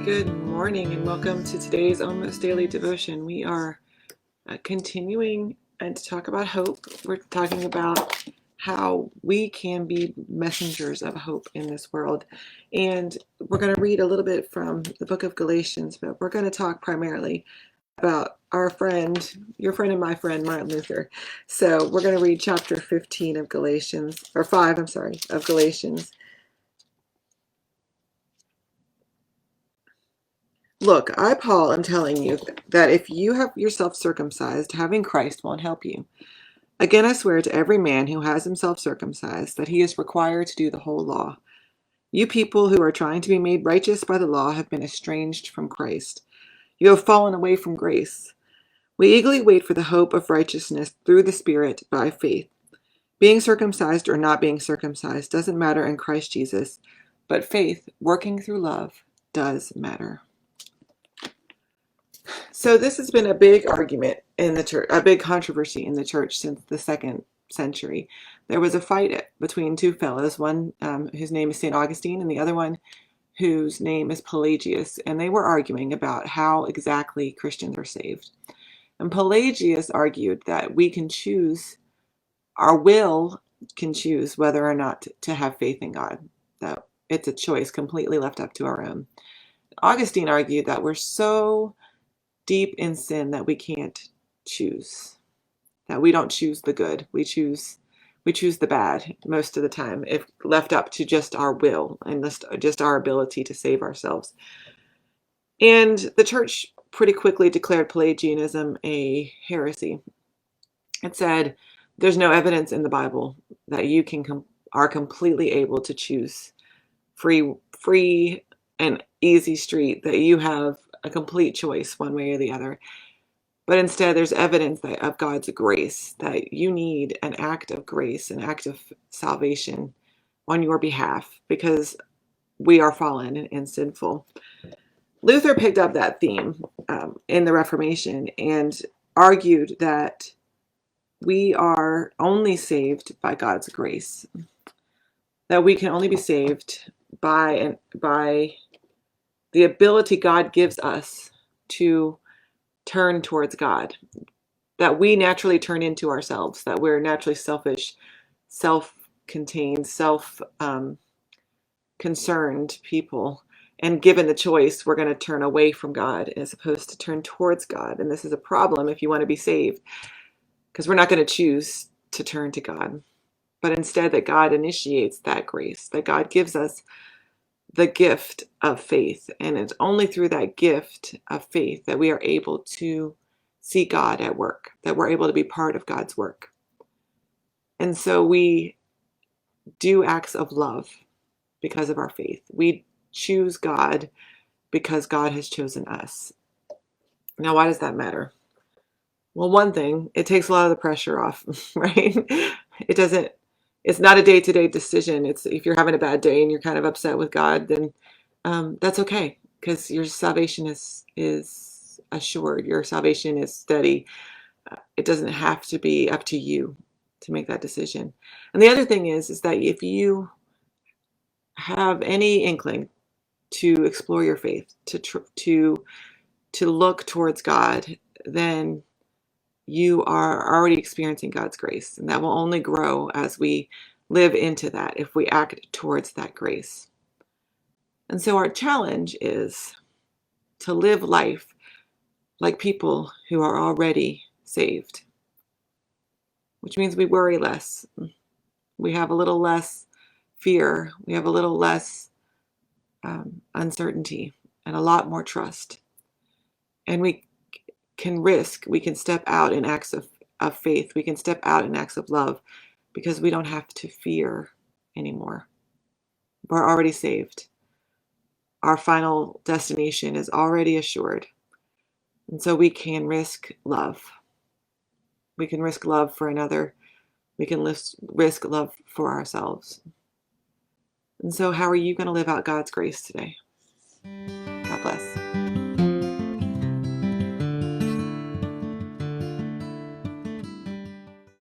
Good morning and welcome to today's Almost Daily Devotion. We are continuing to talk about hope. We're talking about how we can be messengers of hope in this world. And we're going to read a little bit from the book of Galatians, but we're going to talk primarily about our friend, your friend and my friend, Martin Luther. So we're going to read chapter 15 of Galatians, or 5, of Galatians. Look, I, Paul, am telling you that if you have yourself circumcised, having Christ won't help you. Again, I swear to every man who has himself circumcised that he is required to do the whole law. You people who are trying to be made righteous by the law have been estranged from Christ. You have fallen away from grace. We eagerly wait for the hope of righteousness through the Spirit by faith. Being circumcised or not being circumcised doesn't matter in Christ Jesus, but faith, working through love, does matter. So this has been a big argument in the church, a big controversy in the church since the 2nd century. There was a fight between two fellows, one whose name is St. Augustine and the other one whose name is Pelagius, and they were arguing about how exactly Christians are saved. And Pelagius argued that we can choose, our will can choose whether or not to have faith in God, that it's a choice completely left up to our own. Augustine argued that we're so deep in sin that we can't choose, that we don't choose the good, we choose the bad most of the time if left up to just our will and just our ability to save ourselves. And the church pretty quickly declared Pelagianism a heresy. It said there's no evidence in the Bible that you are completely able to choose free and easy street, that you have a complete choice one way or the other. But instead, there's evidence of God's grace, that you need an act of grace, an act of salvation on your behalf, because we are fallen and sinful. Luther picked up that theme in the Reformation and argued that we are only saved by God's grace, that we can only be saved by the ability God gives us to turn towards God, that we naturally turn into ourselves, that we're naturally selfish, self-contained, self-concerned people. And given the choice, we're going to turn away from God as opposed to turn towards God. And this is a problem if you want to be saved, because we're not going to choose to turn to God, but instead that God initiates that grace, that God gives us the gift of faith. And it's only through that gift of faith that we are able to see God at work, that we're able to be part of God's work. And so we do acts of love because of our faith. We choose God because God has chosen us. Now, why does that matter? Well, one thing, it takes a lot of the pressure off, right? It's not a day-to-day decision. It's if you're having a bad day and you're kind of upset with God, then that's okay, because your salvation is assured. Your salvation is steady. It doesn't have to be up to you to make that decision. And the other thing is that if you have any inkling to explore your faith, to look towards God, then you are already experiencing God's grace, and that will only grow as we live into that, if we act towards that grace. And so our challenge is to live life like people who are already saved, which means we worry less. We have a little less fear. We have a little less uncertainty and a lot more trust. And we can step out in acts of faith. We can step out in acts of love because we don't have to fear anymore. We're already saved. Our final destination is already assured. And so we can risk love. We can risk love for another. We can risk love for ourselves. And so how are you going to live out God's grace today? God bless.